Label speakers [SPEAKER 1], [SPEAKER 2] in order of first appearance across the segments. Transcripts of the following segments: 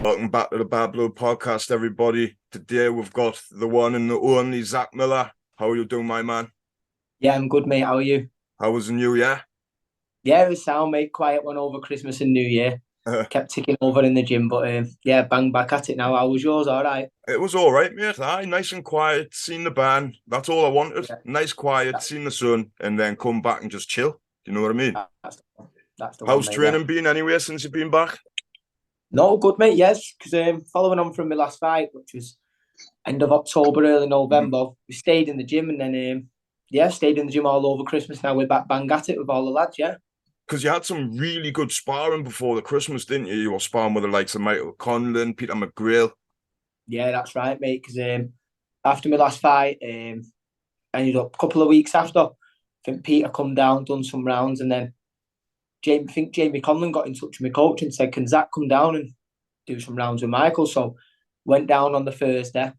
[SPEAKER 1] Welcome back to the Bad Blood Podcast, everybody. Today we've got the one and the only Zak Miller. How are you doing, my man?
[SPEAKER 2] Yeah, I'm good, mate. How are you?
[SPEAKER 1] How was the new year?
[SPEAKER 2] Yeah, it was sound, mate. Quiet one over Christmas and New Year. Kept ticking over in the gym, but yeah, bang back at it now. How was yours? All right.
[SPEAKER 1] It was all right, mate. Aye, nice and quiet. Seen the band. That's all I wanted.
[SPEAKER 2] Yeah,
[SPEAKER 1] Nice, quiet.
[SPEAKER 2] that,
[SPEAKER 1] Seen the sun, and then come back and just chill. Do you know what I mean?
[SPEAKER 2] that's the one. That's the one,
[SPEAKER 1] How's
[SPEAKER 2] mate. Yeah.
[SPEAKER 1] training been anyway since you've been back?
[SPEAKER 2] No, good, mate. Yes, because following on from my last fight, which was end of October, early
[SPEAKER 1] Mhm.
[SPEAKER 2] November, we stayed in the gym, and then yeah, stayed in the gym all over Christmas. Now we're back bang at it with all the lads. Yeah.
[SPEAKER 1] Because you had some really good sparring before the Christmas, didn't you? You were sparring with the likes of Michael Conlon, Peter McGrail.
[SPEAKER 2] Yeah, that's right, mate. Because after my last fight, ended up a couple of weeks after. I think Peter come down, done some rounds, and then Jamie Conlon got in touch with my coach and said, "Can Zach come down and do some rounds with Michael?" So went down on the Thursday,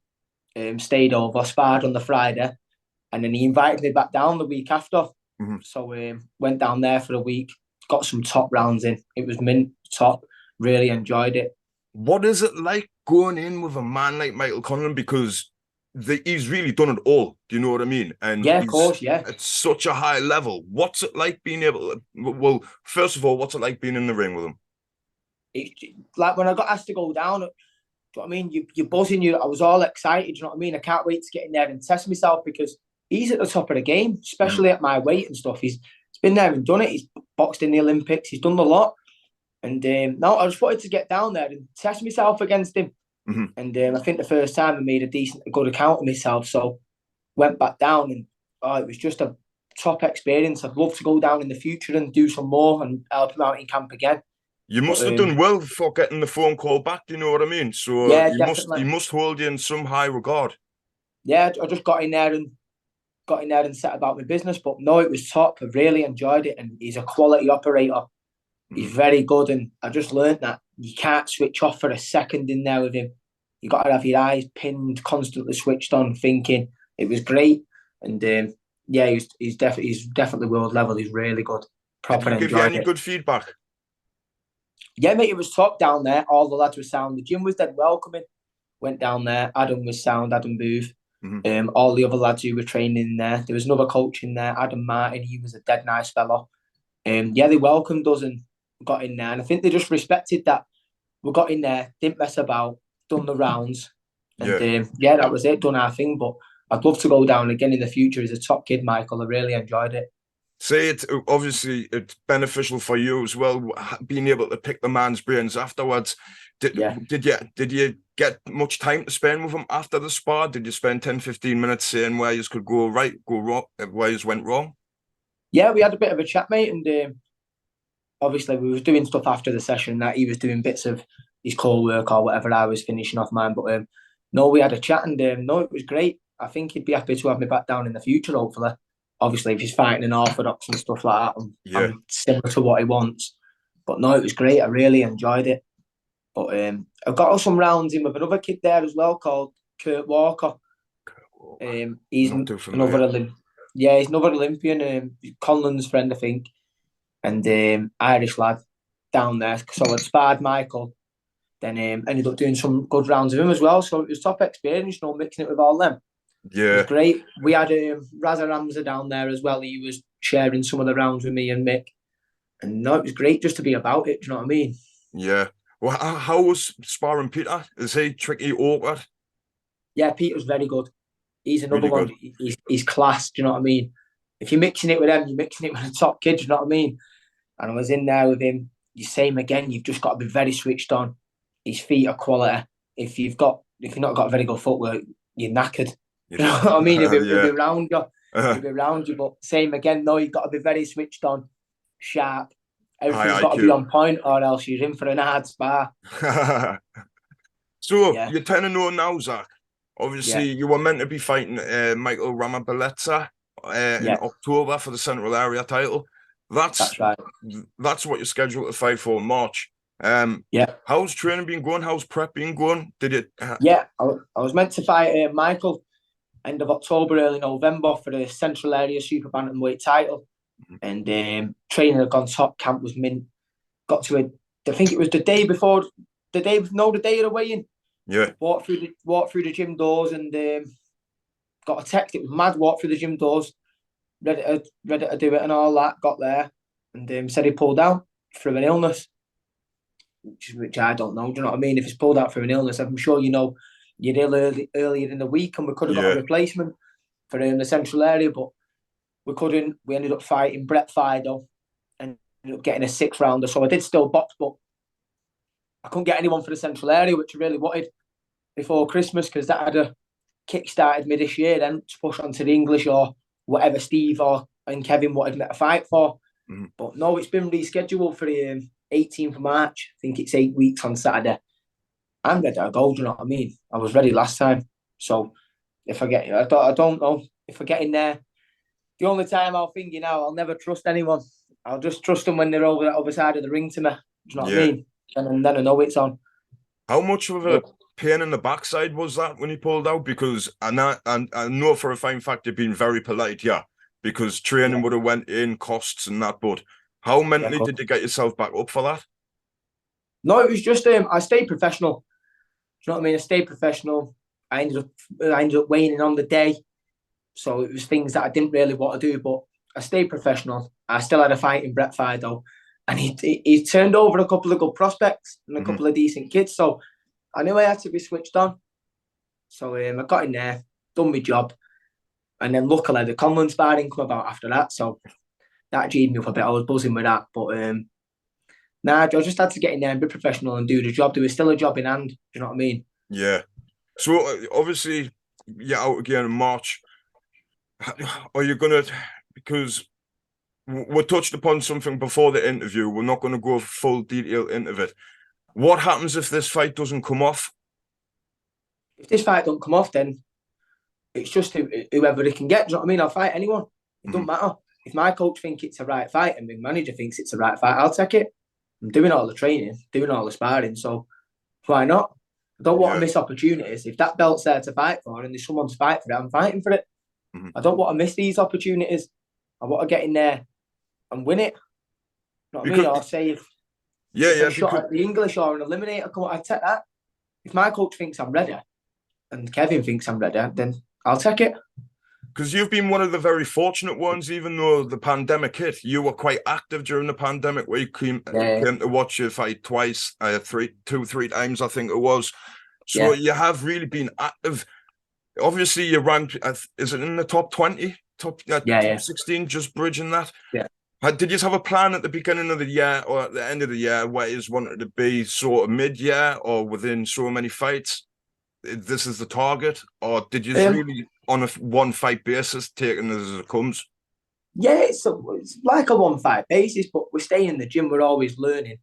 [SPEAKER 2] stayed over, sparred on the Friday, and then he invited me back down the week after.
[SPEAKER 1] Mhm.
[SPEAKER 2] So went down there for a week, got some top rounds in. It was mint top. Really enjoyed it.
[SPEAKER 1] What is it like going in with a man like Michael Conlon? Because he's really done it all. Do you know what I mean? And
[SPEAKER 2] Yeah, of
[SPEAKER 1] he's
[SPEAKER 2] course, yeah.
[SPEAKER 1] at such a high level. What's it like being able to, well, first of all, what's it like being in the ring with him?
[SPEAKER 2] It's like when I got asked to go down. Do you know what I mean? You're buzzing. I was all excited. You know what I mean? I can't wait to get in there and test myself because he's at the top of the game,
[SPEAKER 1] Mhm.
[SPEAKER 2] especially at my weight and stuff. He's been there and done it. He's boxed in the Olympics. He's done a lot. And no, I just wanted to get down there and test myself against him.
[SPEAKER 1] Mhm.
[SPEAKER 2] And I think the first time I made a good account of myself. So went back down and it was just a top experience. I'd love to go down in the future and do some more and help him out in camp again.
[SPEAKER 1] You
[SPEAKER 2] But
[SPEAKER 1] must have done well for getting the phone call back. Do you know what I mean? So
[SPEAKER 2] yeah,
[SPEAKER 1] he
[SPEAKER 2] definitely.
[SPEAKER 1] must hold you in some high regard.
[SPEAKER 2] Yeah, I just got in there and set about my business. But no, it was top. I really enjoyed it, and he's a quality operator.
[SPEAKER 1] Mhm.
[SPEAKER 2] He's very good, and I just learned that you can't switch off for a second in there with him. You got to have your eyes pinned, constantly switched on, thinking. It was great, and yeah, he's definitely world level. He's really good.
[SPEAKER 1] Did
[SPEAKER 2] Proper
[SPEAKER 1] he give you
[SPEAKER 2] enjoyed
[SPEAKER 1] any
[SPEAKER 2] it.
[SPEAKER 1] good feedback?
[SPEAKER 2] Yeah, mate, it was top down there. All the lads were sound. The gym was dead welcoming. Went down there. Adam was sound. Adam Booth.
[SPEAKER 1] Mhm.
[SPEAKER 2] All the other lads who were training in there. There was another coach in there, Adam Martin. He was a dead nice fella. Yeah, they welcomed us and got in there, and I think they just respected that we got in there, didn't mess about, done the rounds, and
[SPEAKER 1] Yeah.
[SPEAKER 2] yeah, that was it, done our thing. But I'd love to go down again in the future as a top kid, Michael. I really enjoyed it.
[SPEAKER 1] Say it, obviously it's beneficial for you as well, being able to pick the man's brains afterwards. Did
[SPEAKER 2] Yeah,
[SPEAKER 1] did you get much time to spend with him after the spar? Did you spend 10, 15 minutes saying where you could go right, go wrong, where you went wrong?
[SPEAKER 2] yeah, we had a bit of a chat, mate, and obviously we was doing stuff after the session that he was doing bits of his core work or whatever. I was finishing off mine, but no, we had a chat, and no, it was great. I think he'd be happy to have me back down in the future, hopefully. Obviously, if he's fighting in orthodox and stuff like that,
[SPEAKER 1] Yeah.
[SPEAKER 2] I'm similar to what he wants. But no, it was great. I really enjoyed it. But I've got some rounds in with another kid there as well called Kurt Walker. He's
[SPEAKER 1] Not too
[SPEAKER 2] another
[SPEAKER 1] familiar.
[SPEAKER 2] yeah, he's another Olympian. Conlon's friend, I think, and Irish lad down there. So I'd sparred Michael, then ended up doing some good rounds of him as well. So it was top experience, mixing it with all them. It was
[SPEAKER 1] Yeah.
[SPEAKER 2] great. We had Raza Ramza down there as well. He was sharing some of the rounds with me and Mick. And no, it was great just to be about it. Do you know what I mean?
[SPEAKER 1] Yeah. Well, how was sparring Peter? Is he tricky, awkward?
[SPEAKER 2] Yeah, Peter's very good. He's another
[SPEAKER 1] Really
[SPEAKER 2] one.
[SPEAKER 1] good.
[SPEAKER 2] He's class. Do you know what I mean? If you're mixing it with them, you're mixing it with the top kids. Do you know what I mean? And I was in there with him. You same again. You've just got to be very switched on. His feet are quality. If you've not got very good footwork, you're knackered. You know what I mean? He'll be
[SPEAKER 1] Yeah.
[SPEAKER 2] around you. He'll be around you. But same again. No, you've got to be very switched on, sharp. Everything's
[SPEAKER 1] High
[SPEAKER 2] got to be
[SPEAKER 1] IQ.
[SPEAKER 2] on point, or else you're in for an hard spar.
[SPEAKER 1] So
[SPEAKER 2] Yeah,
[SPEAKER 1] you're 10 and 0 now, Zach.
[SPEAKER 2] yeah,
[SPEAKER 1] Obviously, you were meant to be fighting Michael Ramabaleta in
[SPEAKER 2] yeah.
[SPEAKER 1] October for the Central Area title. That's
[SPEAKER 2] That's right.
[SPEAKER 1] that's what you're scheduled to fight for in March.
[SPEAKER 2] Yeah,
[SPEAKER 1] How's training been going? How's prep been going? Did it?
[SPEAKER 2] yeah. I was meant to fight Michael end of October, early November for the Central Area Super Bantamweight title. And training had gone top. Camp was mint. Got to it. I think it was the day before. the day of the weigh-in.
[SPEAKER 1] Yeah.
[SPEAKER 2] Walked through the gym doors and got a text. It was mad. Walked through the gym doors, ready to do it and all that. Got there and said he pulled out through an illness, which I don't know. Do you know what I mean? If he's pulled out through an illness, I'm sure you know you're ill earlier in the week, and we could have got a replacement for the central area, but we couldn't. We ended up fighting Brett Fido and ended up getting a 6th rounder. So I did still box, but I couldn't get anyone for the central area, which I really wanted before Christmas, because that had a kick-started me this year then to push on to the English or whatever Steve and Kevin wanted me to fight for. But no, it's been rescheduled for the 18th of March. I think it's 8 weeks on Saturday. I'm ready to go, do you know what I mean? I was ready last time. So if I don't know if I get in there. The only time I'll think, I'll never trust anyone. I'll just trust them when they're over the other side of the ring to me. Do you know what I mean? And then I know it's on.
[SPEAKER 1] How much of a pain in the backside was that when he pulled out? Because I know for a fine fact you've been very polite, because training would have went in, costs and that. But how mentally did you get yourself back up for that?
[SPEAKER 2] No, it was just I stayed professional. Do you know what I mean? I stayed professional. I ended up weighing in on the day. So it was things that I didn't really want to do, but I stayed professional. I still had a fight in Brett Fido, and he turned over a couple of good prospects and a couple of decent kids. So I knew I had to be switched on. So I got in there, done my job, and then luckily the Conlon sparring come about after that. So that G'd me up a bit. I was buzzing with that, but I just had to get in there and be professional and do the job. There was still a job in hand. Do you know what I mean?
[SPEAKER 1] Yeah. So obviously you're out again in March. Are you gonna? Because we touched upon something before the interview. We're not going to go full detail into it. What happens if this fight doesn't come off?
[SPEAKER 2] If this fight don't come off, then it's just whoever they can get. Do you know what I mean? I'll fight anyone. It doesn't matter. If my coach thinks it's a right fight and my manager thinks it's a right fight, I'll take it. I'm doing all the training, doing all the sparring, so why not? I don't want to miss opportunities. If that belt's there to fight for and there's someone to fight for it, I'm fighting for it. I don't want to miss these opportunities. I want to get in there and win it. You know what I mean? Or say if a shot at the English or an eliminator, I take that. If my coach thinks I'm ready and Kevin thinks I'm ready, then I'll take it.
[SPEAKER 1] Because you've been one of the very fortunate ones, even though the pandemic hit. You were quite active during the pandemic, where you came to watch your fight twice, 3 times, I think it was. So you have really been active. Obviously, you ranked, is it in the top 20? Top 16, just bridging that?
[SPEAKER 2] Yeah.
[SPEAKER 1] Did you have a plan at the beginning of the year or at the end of the year where you wanted to be sort of mid-year or within so many fights? This is the target? Or did you really, on a one-fight basis, taking it as it comes?
[SPEAKER 2] Yeah, it's like a one-fight basis, but we're staying in the gym. We're always learning.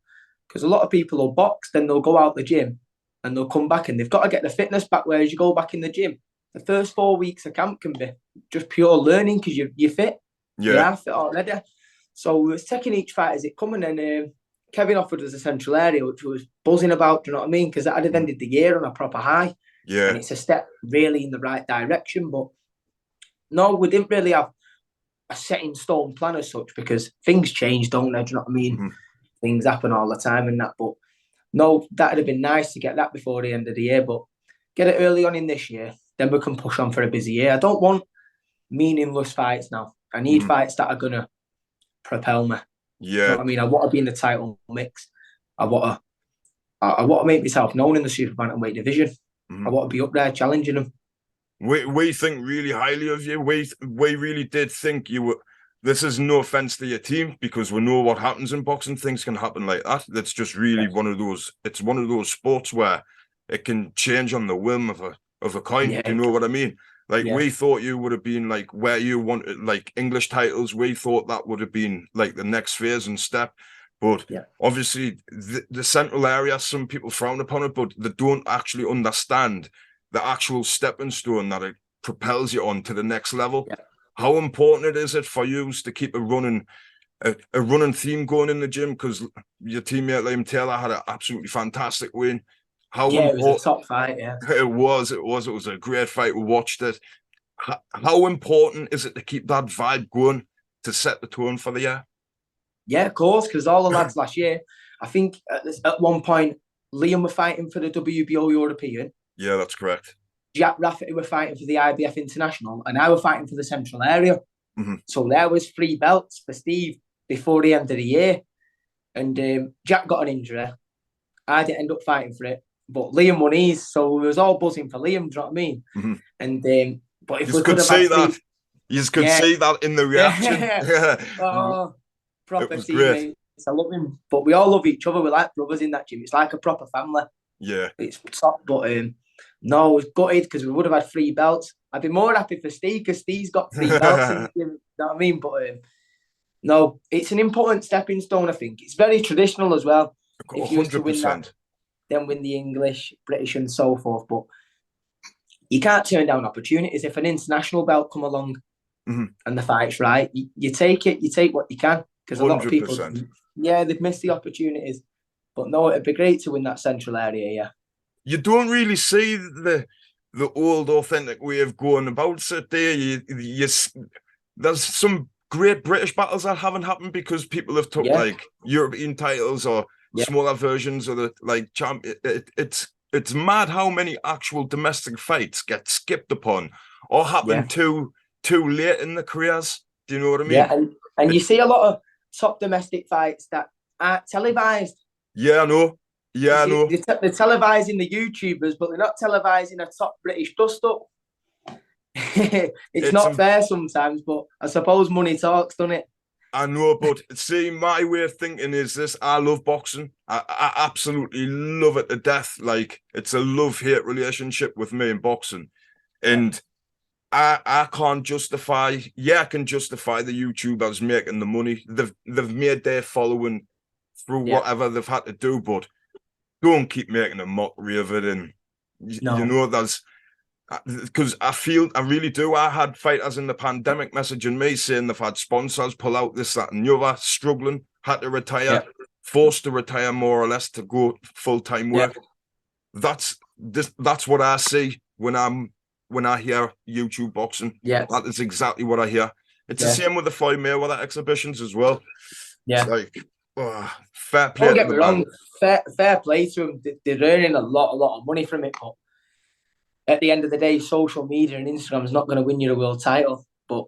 [SPEAKER 2] Because a lot of people will box, then they'll go out the gym and they'll come back and they've got to get the fitness back, whereas you go back in the gym. The first 4 weeks of camp can be just pure learning because you're fit. You are fit already. So we was taking each fight as it come, and then Kevin offered us a central area, which was buzzing about, do you know what I mean? Because that had ended the year on a proper high. Yeah. And it's a step really in the right direction. But no, we didn't really have a set in stone plan as such, because things change, don't they? Do you know what I mean? Things happen all the time and that. But no, that would have been nice to get that before the end of the year. But get it early on in this year, then we can push on for a busy year. I don't want meaningless fights now. I need fights that are going to propel me. Yeah. You know what I mean? I want to be in the title mix. I want to make myself known in the super bantamweight division. I want to be up there challenging them.
[SPEAKER 1] We think really highly of you. We really did think you were. This is no offense to your team, because we know what happens in boxing. Things can happen like that. That's just really one of those. It's one of those sports where it can change on the whim of a coin. Yeah. Do you know what I mean? Like, we thought you would have been like where you wanted, like English titles. We thought that would have been like the next phase and step. But obviously, the central area, some people frown upon it, but they don't actually understand the actual stepping stone that it propels you on to the next level. Yeah. How important is it for you to keep a running theme going in the gym? Because your teammate Liam Taylor had an absolutely fantastic win.
[SPEAKER 2] It was a top fight. Yeah,
[SPEAKER 1] it was a great fight. We watched it. How important is it to keep that vibe going to set the tone for the year?
[SPEAKER 2] Yeah, of course, because all the lads last year, I think at one point Liam were fighting for the WBO European.
[SPEAKER 1] Yeah, that's correct.
[SPEAKER 2] Jack Rafferty were fighting for the IBF International, and I were fighting for the Central Area.
[SPEAKER 1] Mm-hmm.
[SPEAKER 2] So there was 3 belts for Steve before the end of the year. And Jack got an injury. I didn't end up fighting for it, but Liam won his, so we was all buzzing for Liam. Do you know what I mean?
[SPEAKER 1] Mm-hmm.
[SPEAKER 2] And but if
[SPEAKER 1] you
[SPEAKER 2] we
[SPEAKER 1] could
[SPEAKER 2] have
[SPEAKER 1] see
[SPEAKER 2] had
[SPEAKER 1] that, you could see that in the reaction.
[SPEAKER 2] Oh, proper
[SPEAKER 1] it was
[SPEAKER 2] teammates.
[SPEAKER 1] great.
[SPEAKER 2] I love him, but we all love each other. We're like brothers in that gym. It's like a proper family.
[SPEAKER 1] Yeah,
[SPEAKER 2] it's top. But no, I was gutted because we would have had 3 belts. I'd be more happy for Steve because Steve's got 3 belts. In the gym, you know what I mean? But no, it's an important stepping stone. I think it's very traditional as well. If you was to win that, then win the English, British, and so forth. But you can't turn down opportunities. If an international belt come along and the fight's right, you take it. You take what you can because a lot of people, they've missed the opportunities. But no, it'd be great to win that Central Area. Yeah,
[SPEAKER 1] you don't really see the old authentic way of going about it. There, there's some great British battles that haven't happened because people have took like European titles or smaller versions of the like champ. It's mad how many actual domestic fights get skipped upon or happen too late in the careers. Do you know what I mean?
[SPEAKER 2] Yeah, and you see a lot of top domestic fights that aren't televised.
[SPEAKER 1] Yeah, I know. Yeah, I know.
[SPEAKER 2] They're televising the YouTubers, but they're not televising a top British dust-up. it's not fair sometimes, but I suppose money talks, doesn't it?
[SPEAKER 1] I know, but see, my way of thinking is this. I love boxing. I absolutely love it to death. Like, it's a love-hate relationship with me and boxing. And I can't justify, I can justify the YouTubers making the money. They've made their following through whatever they've had to do, but don't keep making a mockery of it. And, you know, there's... Because I really do. I had fighters in the pandemic messaging me saying they've had sponsors pull out this, that, and the other, struggling, had to retire, forced to retire more or less to go full-time work. That's what I see when I hear YouTube boxing.
[SPEAKER 2] Yeah,
[SPEAKER 1] that is exactly what I hear. It's the same with the Floyd Mayweather exhibitions as well.
[SPEAKER 2] Yeah,
[SPEAKER 1] it's like fair play.
[SPEAKER 2] Don't get me wrong, fair play to them. They're earning a lot of money from it, but at the end of the day, social media and Instagram is not going to win you a world title, but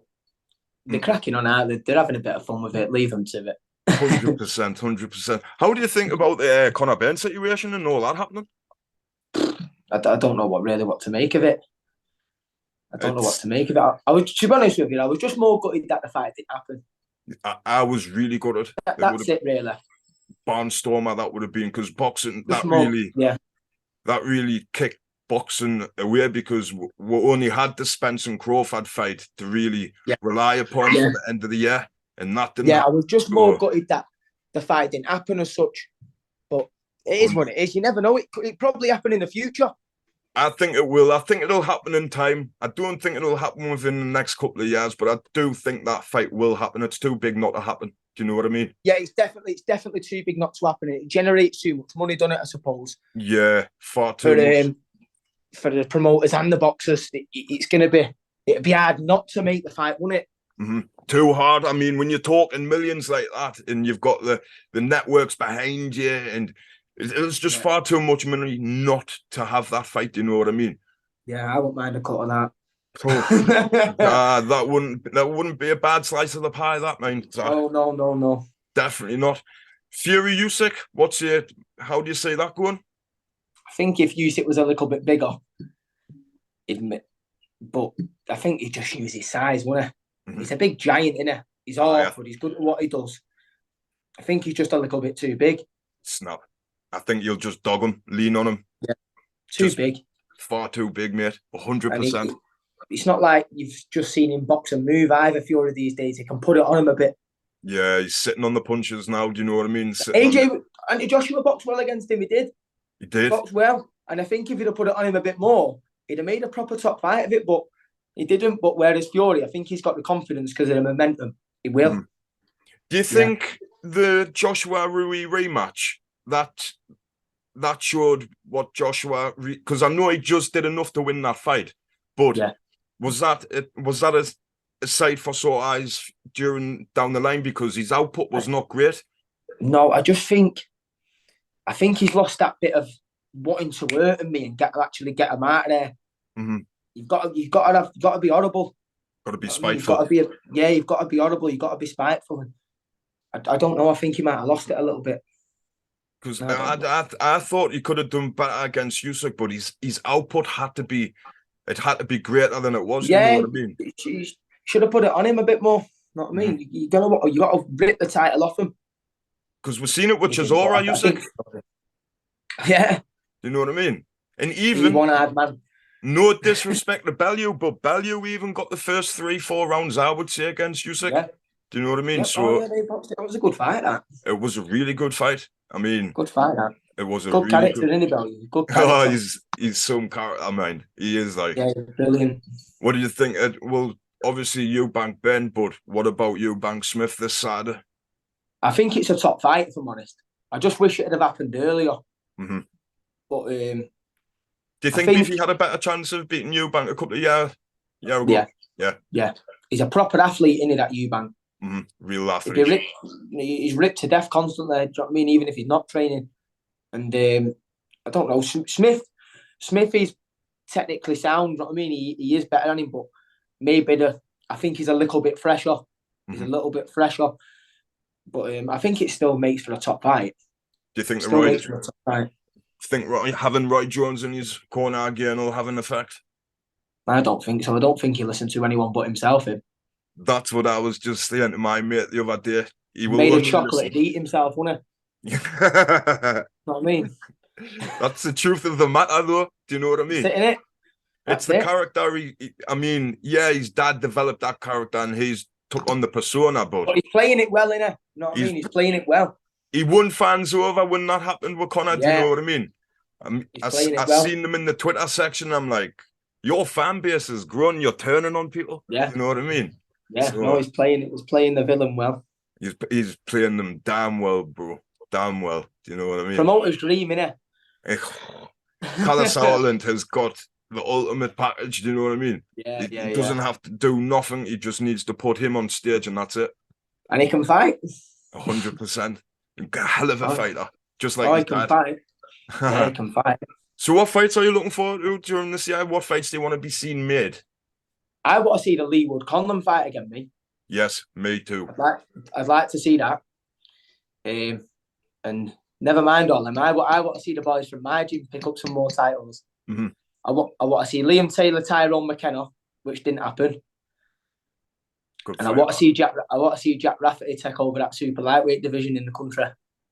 [SPEAKER 2] they're cracking on out. They're having a bit of fun with it. Leave them to it.
[SPEAKER 1] 100%. How do you think about the Conor Benn situation and all that happening?
[SPEAKER 2] I don't know what to make of it. I don't know what to make of it. I was, to be honest with you, I was just more gutted that the fight didn't happen.
[SPEAKER 1] I was really gutted.
[SPEAKER 2] That's it, really.
[SPEAKER 1] Barnstormer that would have been, because boxing that really kicked boxing away, because we only had the Spence and Crawford fight to really rely upon for the end of the year, and that didn't happen.
[SPEAKER 2] I was just more gutted that the fight didn't happen as such, but it is what it is. You never know. It probably happen in the future.
[SPEAKER 1] I think it will. I think it'll happen in time. I don't think it'll happen within the next couple of years, but I do think that fight will happen. It's too big not to happen. Do you know what I mean?
[SPEAKER 2] Yeah, it's definitely too big not to happen. It generates too much money, doesn't it, I suppose?
[SPEAKER 1] Yeah, far too much.
[SPEAKER 2] For the promoters and the boxers, it'd be hard not to make the fight, wouldn't it?
[SPEAKER 1] Too hard. I mean, when you're talking millions like that, and you've got the networks behind you, and it's just far too much money not to have that fight. Do you know what I mean?
[SPEAKER 2] Yeah, I wouldn't mind a cut of that.
[SPEAKER 1] That wouldn't be a bad slice of the pie. That, man.
[SPEAKER 2] Oh no,
[SPEAKER 1] definitely not. Fury Usyk, how do you see that going?
[SPEAKER 2] I think if Usyk was a little bit bigger, but I think he'd just use his size, wouldn't he? He's a big giant, isn't he? He's awkward. He's good at what he does. I think he's just a little bit too big.
[SPEAKER 1] Snap. I think you'll just dog him, lean on him.
[SPEAKER 2] Yeah, too big.
[SPEAKER 1] Far too big, mate. 100%.
[SPEAKER 2] It's not like you've just seen him box and move either. Fury these days, he can put it on him a bit.
[SPEAKER 1] Yeah, he's sitting on the punches now. Do you know what I mean?
[SPEAKER 2] And Joshua boxed well against him. He did.
[SPEAKER 1] He did.
[SPEAKER 2] Boxed well. And I think if he'd have put it on him a bit more, he'd have made a proper top fight of it. But he didn't. But whereas Fury, I think he's got the confidence because of the momentum. He will.
[SPEAKER 1] Do you think the Joshua Rui rematch that showed what Joshua? Because I know he just did enough to win that fight, but was that a sight for sore eyes down the line because his output was not great?
[SPEAKER 2] No, I just think I think he's lost that bit of wanting to hurt me and actually get him out of there.
[SPEAKER 1] Mm-hmm.
[SPEAKER 2] You've got to be horrible.
[SPEAKER 1] Got to be
[SPEAKER 2] You know what I mean? You've
[SPEAKER 1] spiteful.
[SPEAKER 2] got to be you've got to be horrible. You've got to be spiteful. I don't know. I think he might have lost it a little bit.
[SPEAKER 1] Because
[SPEAKER 2] No,
[SPEAKER 1] I thought he could have done better against Usyk, but his output had to be greater than it was. Do you know
[SPEAKER 2] yeah,
[SPEAKER 1] what I mean?
[SPEAKER 2] you should have put it on him a bit more. You know what I mean?
[SPEAKER 1] Mm-hmm.
[SPEAKER 2] You got to rip the title off him.
[SPEAKER 1] Because we've seen it with
[SPEAKER 2] You think, but
[SPEAKER 1] Chisora
[SPEAKER 2] I
[SPEAKER 1] Usyk.
[SPEAKER 2] think, yeah,
[SPEAKER 1] Do you know what I mean? And
[SPEAKER 2] he's
[SPEAKER 1] even
[SPEAKER 2] one-eyed man.
[SPEAKER 1] no disrespect to Bellew, but Bellew even got the first 3-4 rounds, I would say, against Usyk.
[SPEAKER 2] Yeah,
[SPEAKER 1] Do you know what I mean?
[SPEAKER 2] yeah. Oh
[SPEAKER 1] So
[SPEAKER 2] yeah, they boxed it. It was a good fight. That
[SPEAKER 1] it was a really good fight. I mean,
[SPEAKER 2] good fight. That
[SPEAKER 1] it was a
[SPEAKER 2] good
[SPEAKER 1] really
[SPEAKER 2] character,
[SPEAKER 1] good.
[SPEAKER 2] isn't he, Bellew? Good
[SPEAKER 1] Oh,
[SPEAKER 2] character.
[SPEAKER 1] he's some character. I mean, he is like.
[SPEAKER 2] Yeah, brilliant.
[SPEAKER 1] What do you think? Well, obviously Eubank Ben, but what about Eubank Smith this Saturday?
[SPEAKER 2] I think it's a top fight, if I'm honest. I just wish it had have happened earlier.
[SPEAKER 1] Mm-hmm.
[SPEAKER 2] But
[SPEAKER 1] do you think Beefy had a better chance of beating Eubank a couple of years ago?
[SPEAKER 2] Yeah. He's a proper athlete, isn't he, that Eubank?
[SPEAKER 1] Mm-hmm. Real athlete.
[SPEAKER 2] He's ripped to death constantly. Do you know what I mean? Even if he's not training. And I don't know. Smith is technically sound. You know what I mean? He is better than him, but maybe I think he's a little bit fresher. He's a little bit fresher. But I think it still makes for a top fight.
[SPEAKER 1] Do you think
[SPEAKER 2] makes for a top fight?
[SPEAKER 1] Having Roy Jones in his corner again will have an effect?
[SPEAKER 2] I don't think so. I don't think he listened to anyone but himself.
[SPEAKER 1] That's what I was just saying to my mate the other day. He
[SPEAKER 2] made a chocolate to eat himself, wouldn't he? You know what I mean?
[SPEAKER 1] That's the truth of the matter, though. Do you know what I mean?
[SPEAKER 2] It?
[SPEAKER 1] It's the character. I mean, yeah, his dad developed that character and he's took on the persona, but
[SPEAKER 2] he's playing it well, innit? You know what I mean? He's playing it well.
[SPEAKER 1] He won fans over when that happened with Conor. Yeah. Do you know what I mean? I seen them in the Twitter section. I'm like, your fan base has grown. You're turning on people.
[SPEAKER 2] Yeah.
[SPEAKER 1] You know what I mean?
[SPEAKER 2] Yeah. So, no, he's playing the villain well.
[SPEAKER 1] He's playing them damn well, bro. Damn well. Do you know what I mean?
[SPEAKER 2] Promoter's dream, innit?
[SPEAKER 1] Kalle Sauerland has got the ultimate package. Do you know what I mean?
[SPEAKER 2] Yeah.
[SPEAKER 1] He doesn't have to do nothing. He just needs to put him on stage, and that's it.
[SPEAKER 2] And he can fight.
[SPEAKER 1] 100%. A hell of a fighter. Just like his dad.
[SPEAKER 2] Fight. Yeah, he can fight.
[SPEAKER 1] So what fights are you looking forward to during this year? What fights do you want to be seen made?
[SPEAKER 2] I want to see the Lee Wood Conlon fight again, me.
[SPEAKER 1] Yes, me too.
[SPEAKER 2] I'd like to see that. And never mind all them. I want to see the boys from my gym pick up some more titles.
[SPEAKER 1] Mm-hmm.
[SPEAKER 2] I want to see Liam Taylor, Tyrone McKenna, which didn't happen.
[SPEAKER 1] Good
[SPEAKER 2] and
[SPEAKER 1] fight,
[SPEAKER 2] I want to see Jack Rafferty take over that super lightweight division in the country.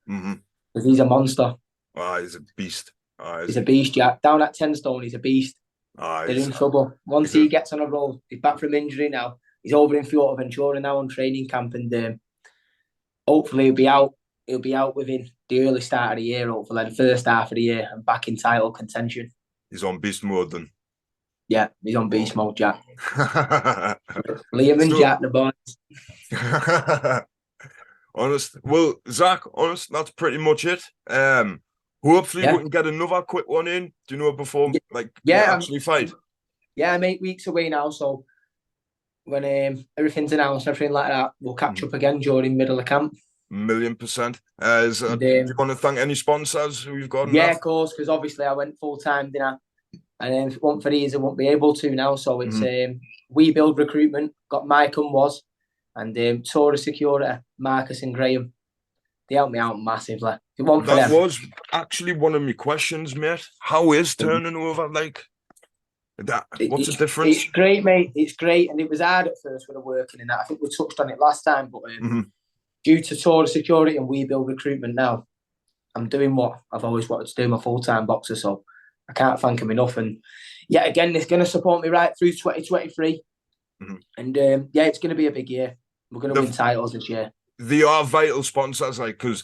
[SPEAKER 1] Mm-hmm.
[SPEAKER 2] Because he's a monster.
[SPEAKER 1] He's a beast.
[SPEAKER 2] He's a beast, Jack. Down at 10 stone, he's a beast. They're in trouble. Once he gets on a roll, he's back from injury now. He's over in Fuerteventura now on training camp, and hopefully he'll be out. He'll be out within the early start of the year, hopefully the first half of the year, and back in title contention.
[SPEAKER 1] He's on beast mode then.
[SPEAKER 2] Yeah, he's on beast mode, Jack. Liam and Jack, the boys.
[SPEAKER 1] Well, Zach, that's pretty much it. Hopefully we can get another quick one in. Do you know before actually fight?
[SPEAKER 2] Yeah, I'm 8 weeks away now, so when everything's announced, everything like that, we'll catch up again during middle of camp.
[SPEAKER 1] 1,000,000%. Do you want to thank any sponsors who you've got?
[SPEAKER 2] Yeah, of course, because obviously I went full time, didn't I? And if it weren't for these, I won't be able to now. So it's We Build Recruitment, got Mike and Was, and Tora Security, Marcus and Graham. They helped me out massively.
[SPEAKER 1] That was actually one of my questions, mate. How is turning over like that? What's the difference?
[SPEAKER 2] It's great, mate. It's great. And it was hard at first when I was working in that. I think we touched on it last time, but due to Tora Security and We Build Recruitment now, I'm doing what I've always wanted to do, my full-time boxer. So I can't thank them enough. And yeah, again, it's going to support me right through 2023. And it's going to be a big year. We're going to win titles this year.
[SPEAKER 1] They are vital sponsors, like, because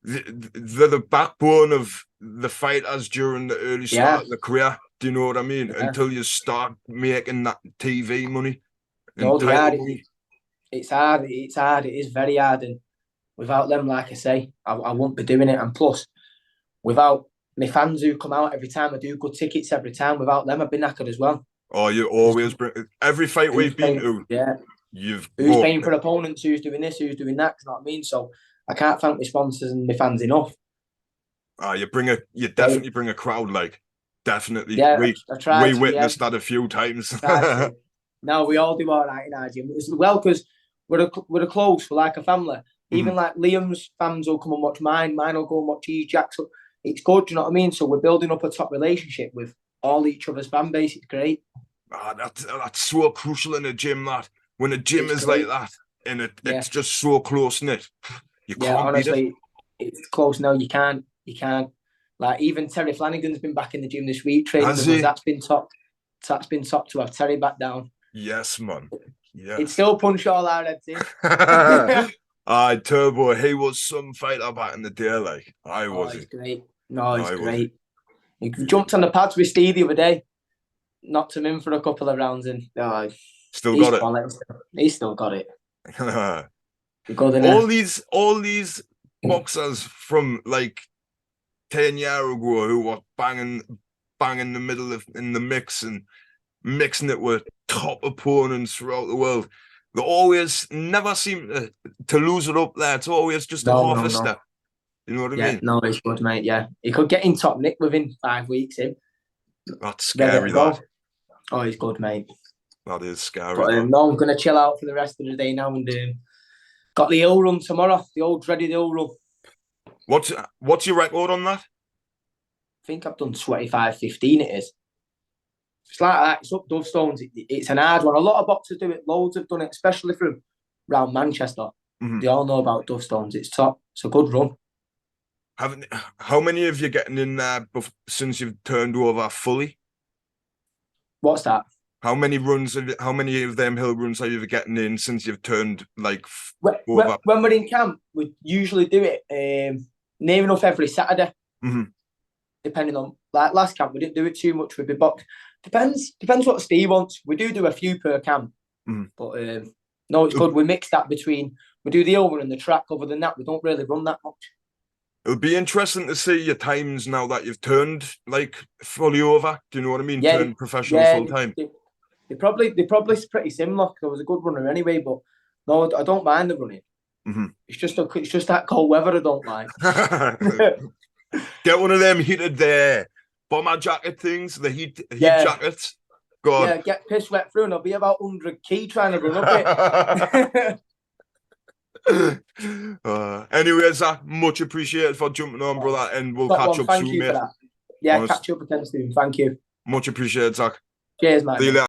[SPEAKER 1] they're the backbone of the fighters during the early start of the career. Do you know what I mean? Yeah. Until you start making that TV money.
[SPEAKER 2] No, they are. It's hard. It's hard. It is very hard. And without them, like I say, I won't be doing it. And plus, without my fans who come out every time I do good tickets every time, without them, I've been knackered as well.
[SPEAKER 1] Oh, you always bring every fight we've been to.
[SPEAKER 2] Yeah. Who's paying for opponents? Who's doing this? Who's doing that? You know what I mean? So I can't thank my sponsors and my fans enough.
[SPEAKER 1] You definitely bring a crowd, like definitely.
[SPEAKER 2] Yeah, I tried
[SPEAKER 1] We
[SPEAKER 2] to. Yeah,
[SPEAKER 1] witnessed that a few times.
[SPEAKER 2] tried to. No, we all do all right in our gym as well because we're close. We're like a family. Even like Liam's fans will come and watch mine. Mine will go and watch Jack's. So it's good. Do you know what I mean? So we're building up a top relationship with all each other's fan base. It's great.
[SPEAKER 1] That's so crucial in a gym. That when a gym is like that, and it's just so close knit, you can't beat it.
[SPEAKER 2] Honestly, it's close now. You can't. Like even Terry Flanagan's been back in the gym this week training with us. That's been top. That's been top to have Terry back down.
[SPEAKER 1] Yes, man. Yeah.
[SPEAKER 2] It's still punch all our heads in.
[SPEAKER 1] Turbo, he was some fighter back in the day. Like I was.
[SPEAKER 2] He's great. No, he's great. He jumped on the pads with Steve the other day. Knocked him in for a couple of rounds and
[SPEAKER 1] still got it.
[SPEAKER 2] He's still got it.
[SPEAKER 1] All these boxers from like 10 years ago who were banging the middle in the mix and mixing it with top opponents throughout the world. They always never seem to lose it up there. It's always just half a step. You know what I mean?
[SPEAKER 2] No, he's good, mate. Yeah, he could get in top nick within 5 weeks.
[SPEAKER 1] That's scary. That.
[SPEAKER 2] Oh, he's good, mate.
[SPEAKER 1] That is scary.
[SPEAKER 2] But no, I'm gonna chill out for the rest of the day now and got the hill run tomorrow. The old dreaded hill run.
[SPEAKER 1] What's your record on that?
[SPEAKER 2] I think I've done 25:15. It is. It's like that. It's up Dovestones. It's an hard one. A lot of boxers do it. Loads have done it, especially from around Manchester. They all know about Dovestones. It's top. It's a good run.
[SPEAKER 1] How many of you getting in there since you've turned over fully?
[SPEAKER 2] What's that?
[SPEAKER 1] How many of them hill runs are you getting in since you've turned like
[SPEAKER 2] over? When we're in camp, we usually do it near enough every Saturday. Depending on like last camp, we didn't do it too much with the box. Depends what Steve wants. We do a few per camp, but no, it's good. We mix that between we do the hill run and the track. Other than that, we don't really run that much.
[SPEAKER 1] It'll be interesting to see your times now that you've turned like fully over. Do you know what I mean?
[SPEAKER 2] Yeah,
[SPEAKER 1] turned professional full time.
[SPEAKER 2] They're probably pretty similar. I was a good runner anyway, but no, I don't mind the running. It's just that cold weather I don't like.
[SPEAKER 1] Get one of them heated bomber jacket things, the heat jackets. God.
[SPEAKER 2] Yeah, get piss wet through and I'll be about 100 key trying to run up
[SPEAKER 1] it. Anyways, Zak, much appreciated for jumping on, brother, and we'll catch up soon, mate.
[SPEAKER 2] Yeah, catch up again soon. Thank you.
[SPEAKER 1] Much appreciated, Zak.
[SPEAKER 2] Cheers, mate.
[SPEAKER 1] See you later.